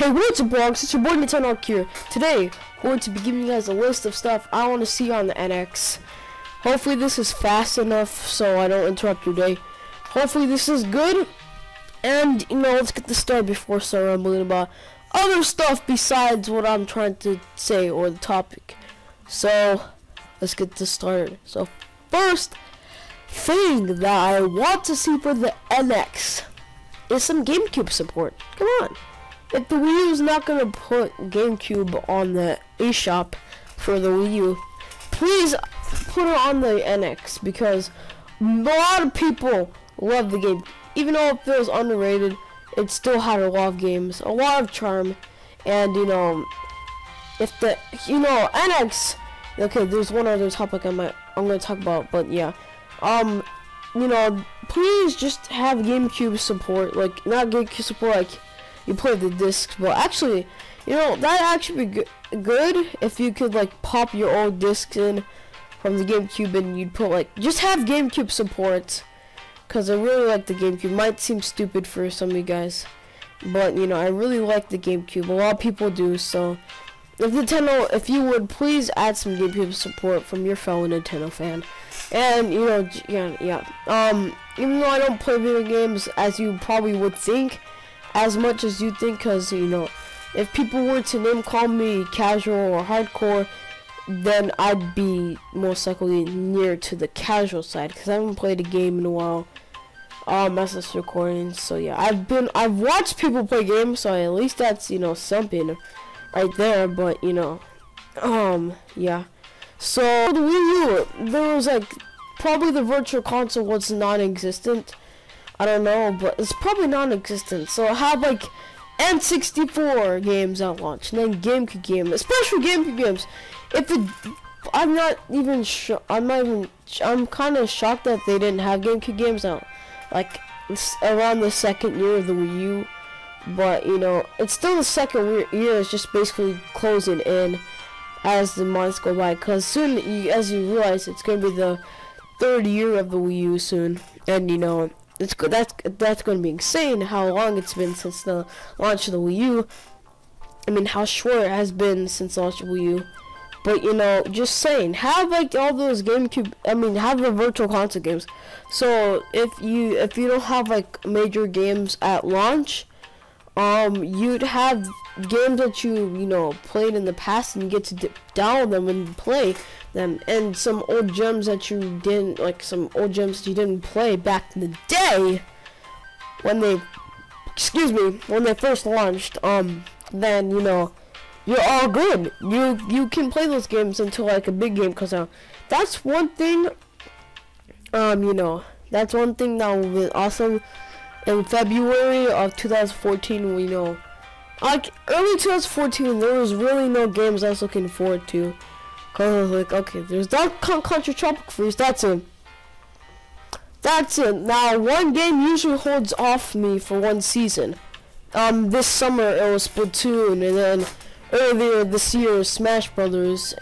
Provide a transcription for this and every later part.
Hey, what's up, vlogs? It's your boy NinHawk here. Today, I'm going to be giving you guys a list of stuff I want to see on the NX. Hopefully this is fast enough so I don't interrupt your day. Hopefully this is good. And, let's get this started before I start rambling about other stuff besides what I'm trying to say or the topic. So, let's get this started. So, first thing that I want to see for the NX is some GameCube support. Come on. If the Wii U is not going to put GameCube on the eShop for the Wii U, please put it on the NX, because a lot of people love the game. Even though it feels underrated, it still had a lot of games, a lot of charm. And if the NX, okay, there's one other topic I'm going to talk about, but yeah, please just have GameCube support, like not GameCube support like you play the discs, but actually, that'd actually be good if you could like pop your old discs in from the GameCube and you'd put just have GameCube support, because I really like the GameCube. Might seem stupid for some of you guys, but I really like the GameCube. A lot of people do. So if Nintendo, if you would please add some GameCube support from your fellow Nintendo fan. And even though I don't play video games as you probably would think, as much as you think, because if people were to call me casual or hardcore, then I'd be most likely near to the casual side, because I haven't played a game in a while. As this recording, so yeah, I've watched people play games, so at least that's something right there. But yeah. So the Wii U, there was probably the virtual console was non-existent. I don't know, but it's probably non-existent. So I have N64 games at launch, and then GameCube games, especially GameCube games. I'm kind of shocked that they didn't have GameCube games out around the second year of the Wii U. But it's still the second year. It's just basically closing in as the months go by, because soon, as you realize, it's gonna be the third year of the Wii U soon, and it's good. That's going to be insane how long it's been since the launch of the Wii U. I mean, how short it has been since the launch of Wii U. But just saying, have all those GameCube. I mean, have the virtual console games. So if you don't have major games at launch, you'd have games that you played in the past, and you get to download them and play them, and some old gems that you didn't play back in the day when they first launched. Then you're all good. You can play those games until a big game comes out. That's one thing. That's one thing that will be awesome. In February of 2014, early 2014, there was really no games I was looking forward to. Cause I was okay, there's Donkey Kong Country Tropical Freeze, that's it. Now, one game usually holds off me for one season. This summer it was Splatoon, and then earlier this year Smash Brothers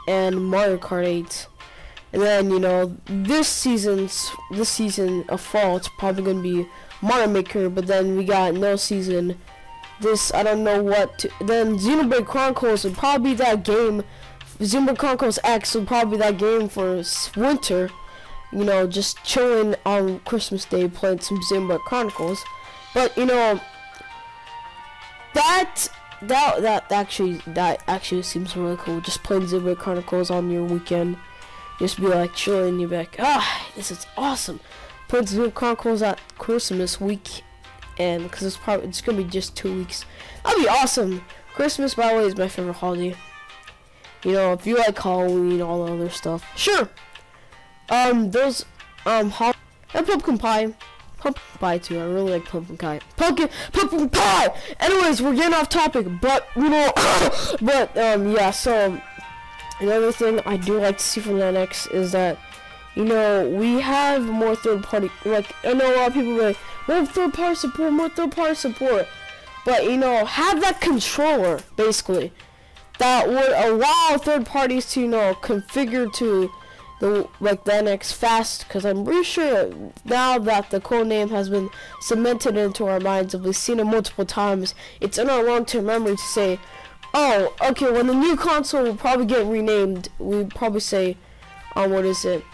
and Mario Kart 8. And then, this season of fall, it's probably gonna be Mario Maker, but then we got no season. I don't know what then Xenoblade Chronicles would probably be that game. Xenoblade Chronicles X would probably be that game for winter. Just chilling on Christmas Day playing some Xenoblade Chronicles. But that actually seems really cool. Just playing Xenoblade Chronicles on your weekend. Just be chilling, you'll be this is awesome. Playing Xenoblade Chronicles at Christmas week, and because it's gonna be just 2 weeks. That'd be awesome. Christmas, by the way, is my favorite holiday. If you like Halloween, all the other stuff, sure. And pumpkin pie too. I really like pumpkin pie. Pumpkin pie. Anyways, we're getting off topic, but yeah. So another thing I do like to see from the NX is that we have more third party. I know a lot of people are more third party support, but have that controller basically that would allow third parties to configure to the NX fast, because I'm pretty sure now that the code name has been cemented into our minds, and we've seen it multiple times, it's in our long-term memory to say, oh, okay, when the new console will probably get renamed, we probably say, what is it?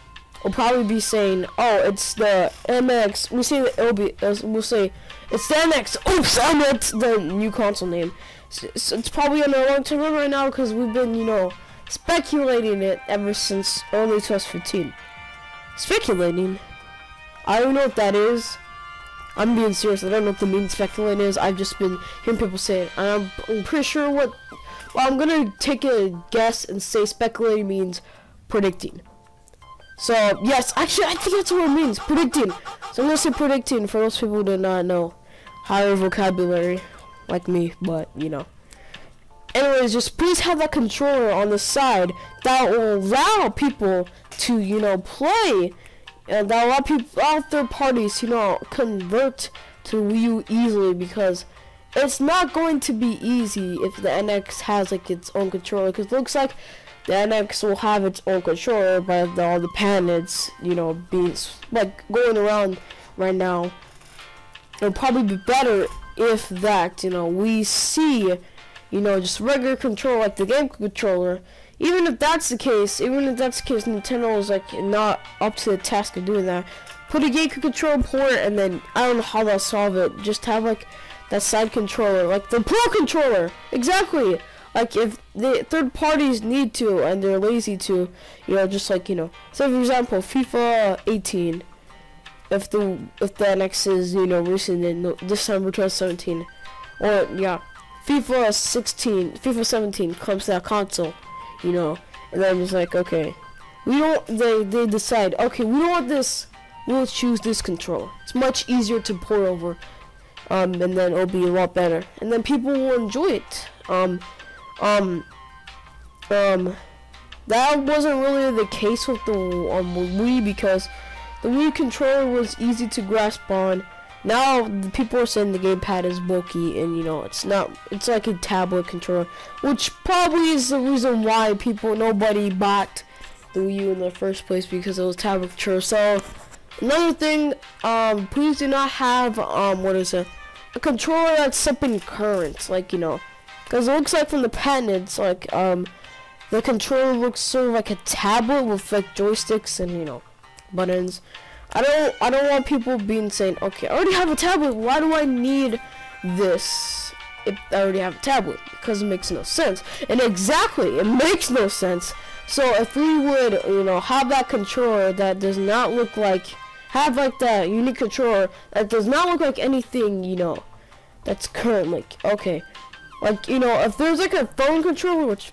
We'll probably be saying, oh, it's the MX. We say it'll be. We'll say it's the NX. Oops, I meant the new console name. So it's probably on our long-term memory right now because we've been, you know, speculating it ever since early 2015. Speculating? I don't know what that is. I'm being serious. I don't know what the meaning speculating is. I've just been hearing people say it. And I'm pretty sure what... Well, I'm going to take a guess and say speculating means predicting. So, yes, actually, I think that's what it means. Predicting. So I'm going to say predicting for those people who do not know higher vocabulary like me, but, you know. Anyways, just please have that controller on the side that will allow people to, you know, play, and that will allow people, all third parties, you know, convert to Wii U easily, because it's not going to be easy if the NX has like its own controller, because it looks like the NX will have its own controller by all the planets, you know, being like going around right now. It'll probably be better if that, you know, we see, you know, just regular controller like the game controller. Even if that's the case, Nintendo is like not up to the task of doing that. Put a game controller port, and then I don't know how they'll solve it. Just have like that side controller, like the Pro controller. Exactly. Like if the third parties need to and they're lazy to, you know, just like, you know, say for example FIFA 18. If the NX is, you know, releasing in December 2017, or yeah, FIFA 17 comes to that console, you know, and then it's like, okay, we don't. They decide, okay, we don't want this. We'll choose this controller. It's much easier to port over, and then it'll be a lot better, and then people will enjoy it. That wasn't really the case with the Wii, because the Wii controller was easy to grasp on. Now the people are saying the gamepad is bulky, and you know, it's not. It's like a tablet controller, which probably is the reason why nobody bought the Wii U in the first place, because it was tablet controller. So another thing, please do not have a controller that's sipping current, like, you know, because it looks like from the patent, it's like the controller looks sort of like a tablet with like joysticks and, you know, buttons. I don't want people saying, okay, I already have a tablet, why do I need this if I already have a tablet? Because it makes no sense. And exactly, it makes no sense. So if we would, you know, have that controller that does not look like, have like that unique controller that does not look like anything, you know, that's current, like, okay, like, you know, if there's like a phone controller, which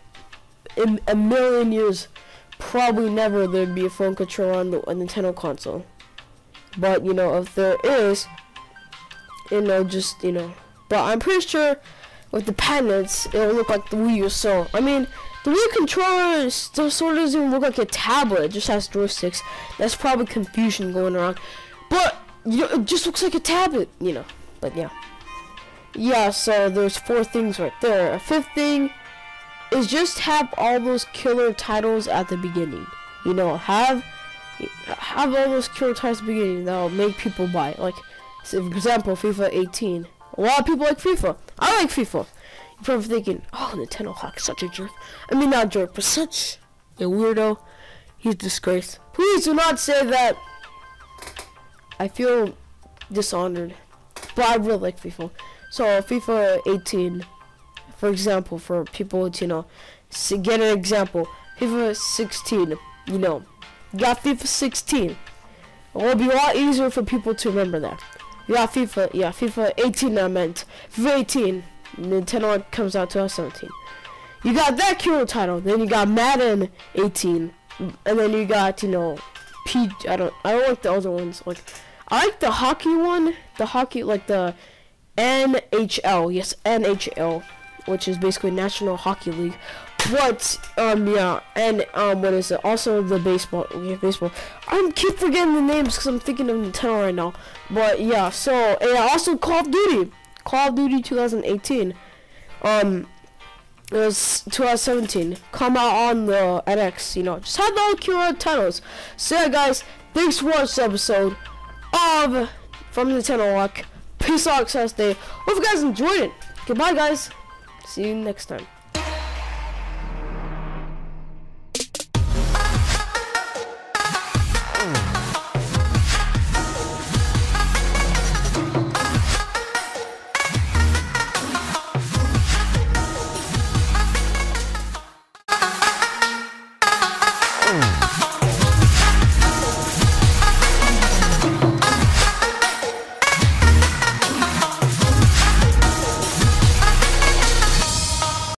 in a million years probably never there'd be a phone controller on the Nintendo console. But, you know, if there is, you know, just, you know, but I'm pretty sure with the patents, it'll look like the Wii U. So, I mean, the Wii controller still sort of doesn't even look like a tablet. It just has joysticks. That's probably confusion going around. But, you know, it just looks like a tablet, you know. But, yeah. Yeah, so there's 4 things right there. A 5th thing is just have all those killer titles at the beginning. You know, have all those killer titles at the beginning that'll make people buy it. Like, say for example, FIFA 18. A lot of people like FIFA. I like FIFA. You're probably thinking, oh, Nintendo Hawk is such a jerk. I mean, not a jerk, but such a weirdo. He's a disgrace. Please do not say that. I feel dishonored. But I really like FIFA. So, FIFA 18, for example, for people to, you know, get an example. FIFA 16, you know, you got FIFA 16. It will be a lot easier for people to remember that. You got FIFA 18 I meant. FIFA 18, Nintendo comes out 2017. You got that killer title, then you got Madden 18, and then you got, you know, I don't like the other ones. Like, I like the hockey one, like the NHL, yes, NHL, which is basically National Hockey League. But, yeah, and, what is it? Also the baseball, baseball. I keep forgetting the names because I'm thinking of Nintendo right now. But, yeah, so, and also Call of Duty 2018. It was 2017. Come out on the NX, you know. Just have the old keyword titles. So yeah, guys, thanks for watching this episode of From Nintendo Walk. Peace out, success day. Hope you guys enjoyed it. Goodbye, guys. See you next time.